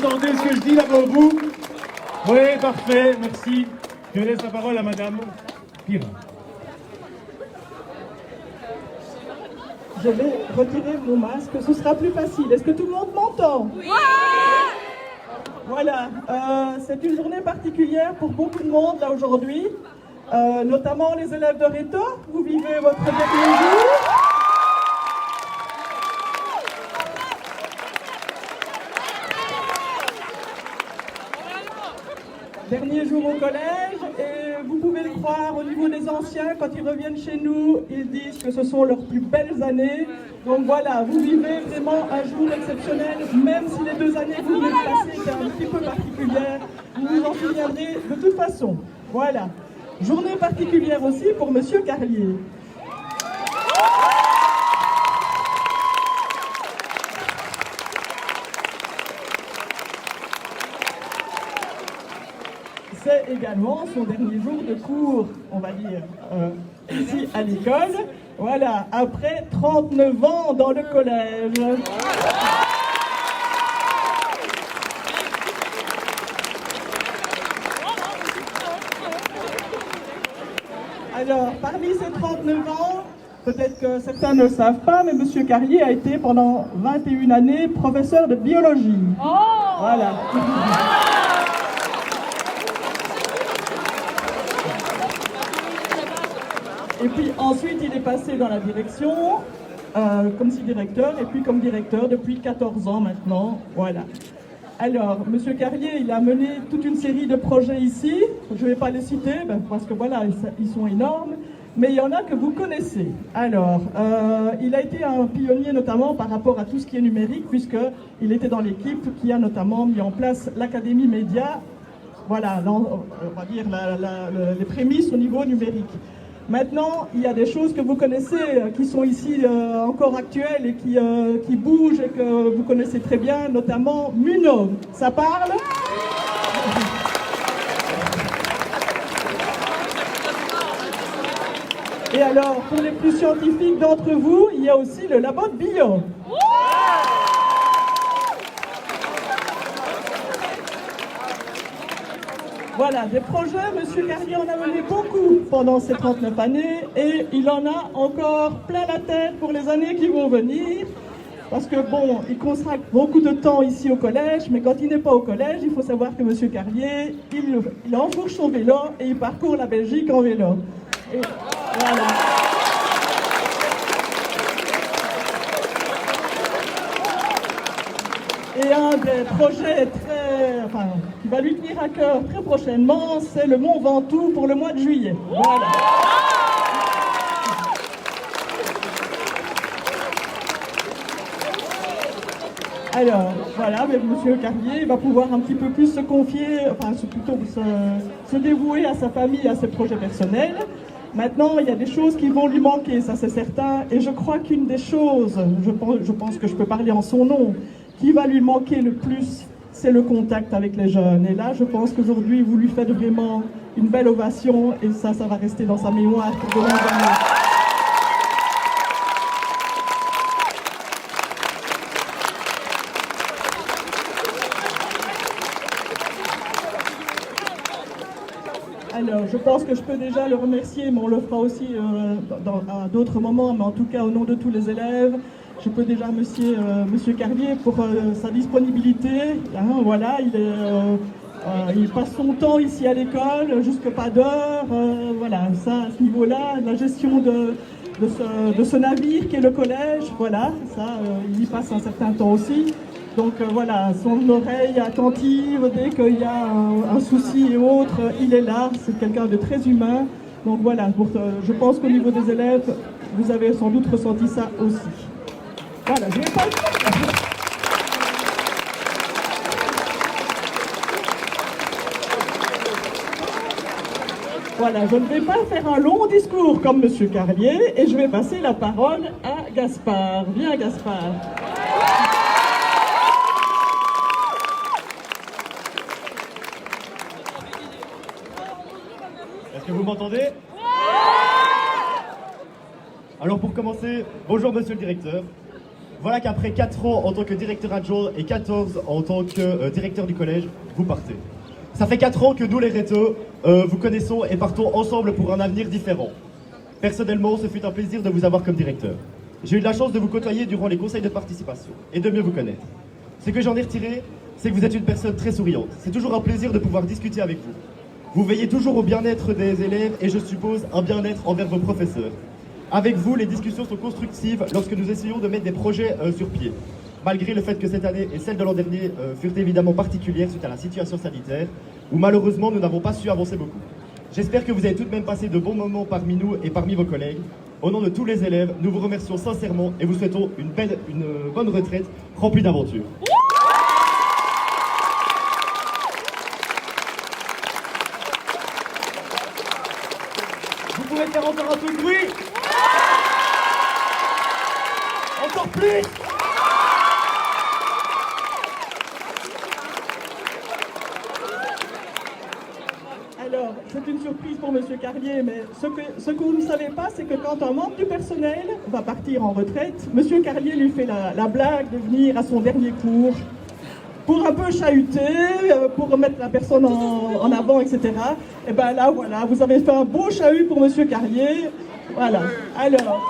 entendez ce que je dis là pour vous? Oui, parfait, merci. Je laisse la parole à Madame Pira. Je vais retirer mon masque, ce sera plus facile. Est-ce que tout le monde m'entend? Oui. Voilà, c'est une journée particulière pour beaucoup de monde là aujourd'hui, notamment les élèves de Réto. Vous vivez votre dernier jour. Dernier jour au collège, et vous pouvez le croire, au niveau des anciens, quand ils reviennent chez nous, ils disent que ce sont leurs plus belles années. Donc voilà, vous vivez vraiment un jour exceptionnel, même si les 2 années que vous venez de passer étaient un petit peu particulières, vous vous en souviendrez de toute façon. Voilà. Journée particulière aussi pour Monsieur Carlier. C'est également son dernier jour de cours, on va dire, ici à l'école. Voilà, après 39 ans dans le collège. Alors, parmi ces 39 ans, peut-être que certains ne le savent pas, mais M. Carlier a été pendant 21 années professeur de biologie. Voilà. Et puis ensuite, il est passé dans la direction, comme directeur, et puis comme directeur depuis 14 ans maintenant. Voilà. Alors, M. Carlier, il a mené toute une série de projets ici. Je ne vais pas les citer, parce que voilà, ils sont énormes. Mais il y en a que vous connaissez. Alors, il a été un pionnier notamment par rapport à tout ce qui est numérique, puisqu'il était dans l'équipe qui a notamment mis en place l'Académie Média. Voilà, on va dire les prémices au niveau numérique. Maintenant, il y a des choses que vous connaissez, qui sont ici encore actuelles et qui bougent et que vous connaissez très bien, notamment Muno. Ça parle? Et alors, pour les plus scientifiques d'entre vous, il y a aussi le labo de bio. Voilà, des projets, M. Carlier en a mené beaucoup pendant ces 39 années et il en a encore plein la tête pour les années qui vont venir. Parce que bon, il consacre beaucoup de temps ici au collège, mais quand il n'est pas au collège, il faut savoir que M. Carlier, il enfourche son vélo et il parcourt la Belgique en vélo. Et voilà. Et un des projets qui va lui tenir à cœur très prochainement, c'est le Mont Ventoux pour le mois de juillet. Voilà. Alors, voilà, mais M. Carlier va pouvoir un petit peu plus se confier, plutôt se dévouer à sa famille, à ses projets personnels. Maintenant, il y a des choses qui vont lui manquer, ça c'est certain, et je crois qu'une des choses, je pense que je peux parler en son nom, qui va lui manquer le plus, c'est le contact avec les jeunes. Et là, je pense qu'aujourd'hui, vous lui faites vraiment une belle ovation, et ça va rester dans sa mémoire pour de longues années. Alors, je pense que je peux déjà le remercier, mais on le fera aussi à d'autres moments, mais en tout cas, au nom de tous les élèves, je peux déjà remercier M. Carlier pour sa disponibilité. Hein, voilà, il passe son temps ici à l'école, jusque pas d'heure. Voilà, ça, à ce niveau-là, la gestion de ce navire qui est le collège, voilà, ça, il y passe un certain temps aussi. Donc voilà, son oreille attentive, dès qu'il y a un souci et autres, il est là, c'est quelqu'un de très humain. Donc voilà, je pense qu'au niveau des élèves, vous avez sans doute ressenti ça aussi. Voilà, je vais pas... Voilà, je ne vais pas faire un long discours comme M. Carlier et je vais passer la parole à Gaspard. Viens Gaspard. Est-ce que vous m'entendez? Alors pour commencer, bonjour monsieur le directeur, voilà qu'après 4 ans en tant que directeur adjoint et 14 en tant que directeur du collège, vous partez. Ça fait 4 ans que nous les Rétaux vous connaissons et partons ensemble pour un avenir différent. Personnellement, ce fut un plaisir de vous avoir comme directeur. J'ai eu de la chance de vous côtoyer durant les conseils de participation et de mieux vous connaître. Ce que j'en ai retiré, c'est que vous êtes une personne très souriante. C'est toujours un plaisir de pouvoir discuter avec vous. Vous veillez toujours au bien-être des élèves et je suppose un bien-être envers vos professeurs. Avec vous, les discussions sont constructives lorsque nous essayons de mettre des projets sur pied. Malgré le fait que cette année et celle de l'an dernier furent évidemment particulières suite à la situation sanitaire, où malheureusement nous n'avons pas su avancer beaucoup. J'espère que vous avez tout de même passé de bons moments parmi nous et parmi vos collègues. Au nom de tous les élèves, nous vous remercions sincèrement et vous souhaitons une bonne retraite remplie d'aventures. Vous pouvez faire encore un peu de bruit? Encore plus? Alors, c'est une surprise pour Monsieur Carlier, mais ce que vous ne savez pas, c'est que quand un membre du personnel va partir en retraite, Monsieur Carlier lui fait la blague de venir à son dernier cours pour un peu chahuter, pour remettre la personne en avant, etc. Et bien là, voilà, vous avez fait un beau chahut pour Monsieur Carlier. Voilà. Alors...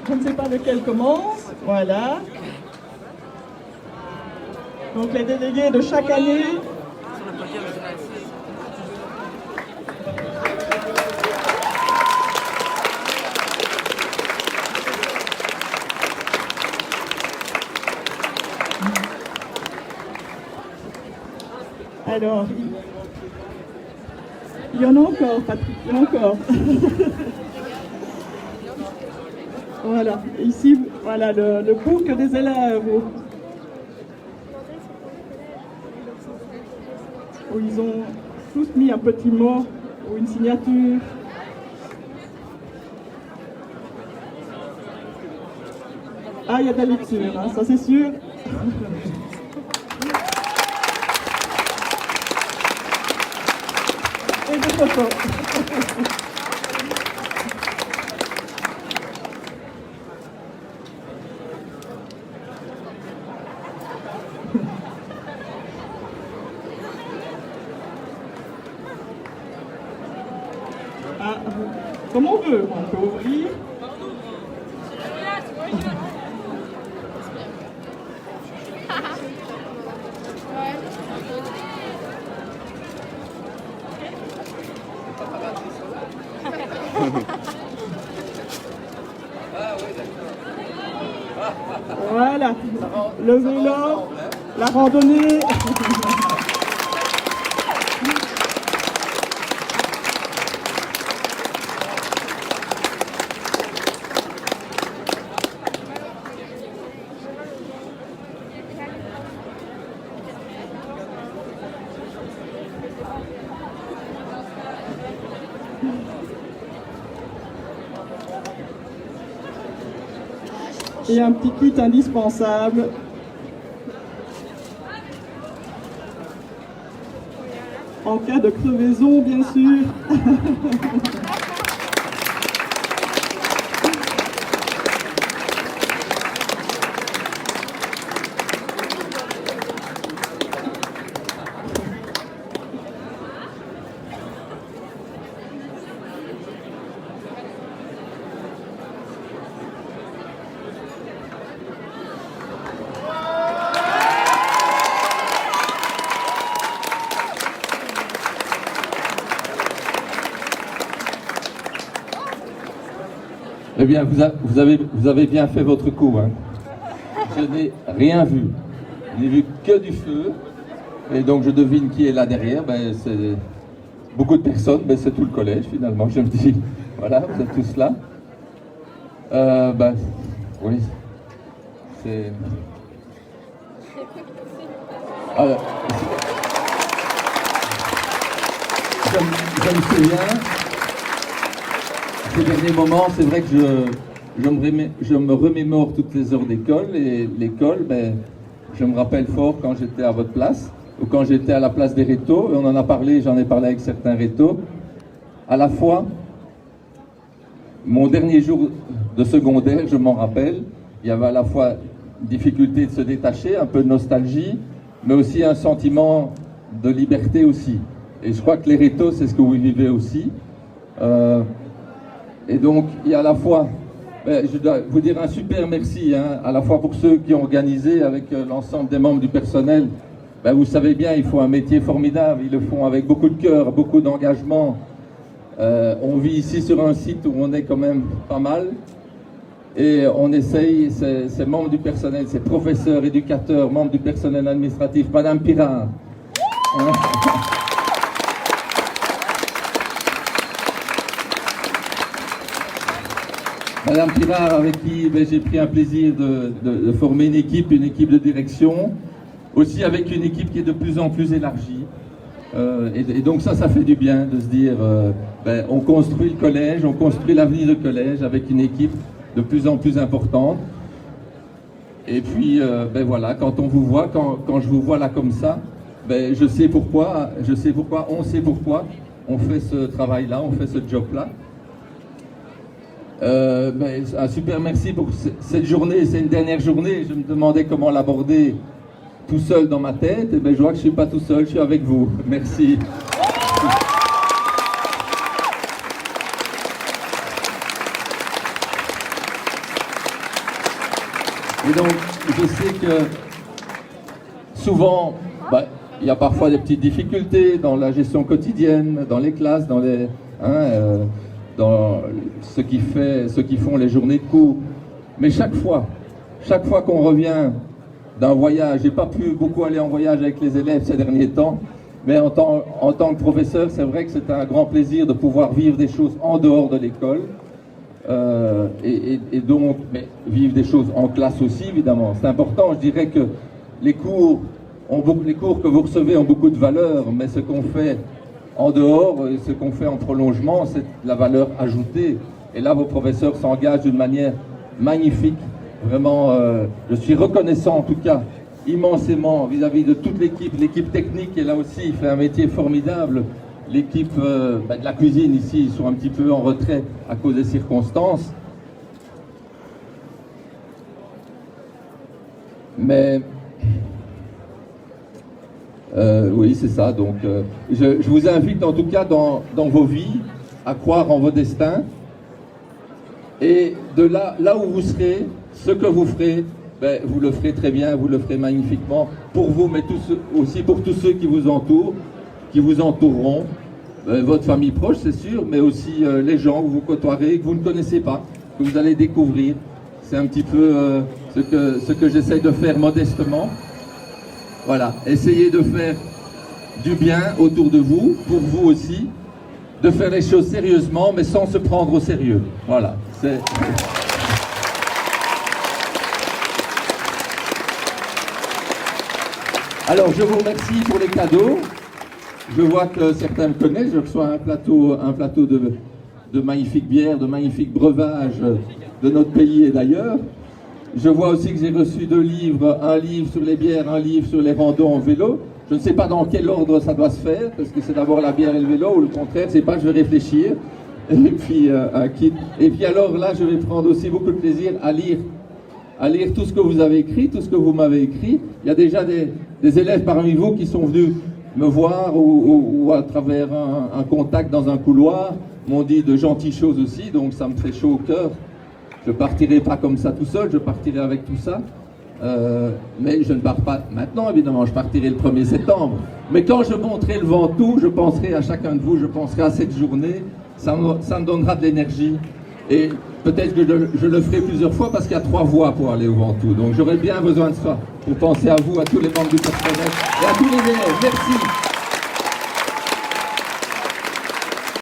Je ne sais pas lequel commence. Voilà. Donc les délégués de chaque année. Alors, il y en a encore, Patrick, il y en a encore. Voilà, ici, voilà le cours que des élèves où ils ont tous mis un petit mot ou une signature. Ah, il y a de la lecture, hein, ça c'est sûr. Et des photos. Ah, comme on veut, on peut ouvrir. Voilà, le vélo, la randonnée. Et un petit kit indispensable. En cas de crevaison, bien sûr. Eh bien, vous avez bien fait votre coup. Hein. Je n'ai rien vu. Je n'ai vu que du feu. Et donc, je devine qui est là derrière. Ben, c'est beaucoup de personnes. Ben, c'est tout le collège, finalement. Je me dis, voilà, vous êtes tous là. Ben, oui. C'est... Alors, je me souviens... Ces derniers moments, c'est vrai que je me remémore toutes les heures d'école et l'école, ben, je me rappelle fort quand j'étais à votre place, ou quand j'étais à la place des rétos, et on en a parlé, j'en ai parlé avec certains rétos, à la fois, mon dernier jour de secondaire, je m'en rappelle, il y avait à la fois difficulté de se détacher, un peu de nostalgie, mais aussi un sentiment de liberté aussi. Et je crois que les rétos, c'est ce que vous vivez aussi. Et donc, il y a à la fois, je dois vous dire un super merci, hein, à la fois pour ceux qui ont organisé avec l'ensemble des membres du personnel. Vous savez bien, il faut un métier formidable, ils le font avec beaucoup de cœur, beaucoup d'engagement. On vit ici sur un site où on est quand même pas mal. Et on essaye, ces membres du personnel, ces professeurs, éducateurs, membres du personnel administratif, Madame Pirard. Hein? Madame Pirard, avec qui j'ai pris un plaisir de former une équipe de direction, aussi avec une équipe qui est de plus en plus élargie. Et donc ça fait du bien de se dire, on construit le collège, on construit l'avenir du collège avec une équipe de plus en plus importante. Et puis, voilà, quand on vous voit, quand je vous vois là comme ça, je sais pourquoi, on sait pourquoi on fait ce travail-là, on fait ce job-là. Un super merci pour cette journée, c'est une dernière journée. Je me demandais comment l'aborder tout seul dans ma tête, et je vois que je ne suis pas tout seul, je suis avec vous. Merci. Et donc, je sais que souvent, il y a parfois des petites difficultés dans la gestion quotidienne, dans les classes, dans ce qui font les journées de cours. Mais chaque fois qu'on revient d'un voyage, j'ai pas pu beaucoup aller en voyage avec les élèves ces derniers temps, mais en tant que professeur, c'est vrai que c'est un grand plaisir de pouvoir vivre des choses en dehors de l'école, et donc vivre des choses en classe aussi, évidemment. C'est important, je dirais que les cours que vous recevez ont beaucoup de valeur, mais ce qu'on fait en dehors, ce qu'on fait en prolongement, c'est la valeur ajoutée. Et là, vos professeurs s'engagent d'une manière magnifique. Vraiment, je suis reconnaissant en tout cas immensément vis-à-vis de toute l'équipe technique, et là aussi il fait un métier formidable. L'équipe de la cuisine ici, ils sont un petit peu en retrait à cause des circonstances. Mais oui, c'est ça. Donc, je vous invite en tout cas dans vos vies à croire en vos destins. Et de là où vous serez, ce que vous ferez, vous le ferez très bien, vous le ferez magnifiquement pour vous, mais aussi pour tous ceux qui vous entourent, qui vous entoureront. Votre famille proche, c'est sûr, mais aussi les gens que vous côtoierez, que vous ne connaissez pas, que vous allez découvrir. C'est un petit peu ce que j'essaye de faire modestement. Voilà, essayez de faire du bien autour de vous, pour vous aussi, de faire les choses sérieusement, mais sans se prendre au sérieux. Voilà. Alors, je vous remercie pour les cadeaux. Je vois que certains me connaissent. Je reçois un plateau de magnifiques bières, de magnifiques breuvages de notre pays et d'ailleurs. Je vois aussi que j'ai reçu 2 livres, un livre sur les bières, un livre sur les randos en vélo. Je ne sais pas dans quel ordre ça doit se faire, parce que c'est d'abord la bière et le vélo, ou le contraire, je ne sais pas, je vais réfléchir. Et puis un kit. Et puis alors là, je vais prendre aussi beaucoup de plaisir à lire tout ce que vous avez écrit, tout ce que vous m'avez écrit. Il y a déjà des élèves parmi vous qui sont venus me voir ou à travers un contact dans un couloir, m'ont dit de gentilles choses aussi, donc ça me fait chaud au cœur. Je ne partirai pas comme ça tout seul, je partirai avec tout ça. Mais je ne pars pas maintenant, évidemment, je partirai le 1er septembre. Mais quand je monterai le Ventoux, je penserai à chacun de vous, je penserai à cette journée, ça me donnera de l'énergie. Et peut-être que je le ferai plusieurs fois parce qu'il y a 3 voies pour aller au Ventoux. Donc j'aurai bien besoin de ça pour penser à vous, à tous les membres du personnel et à tous les élèves. Merci.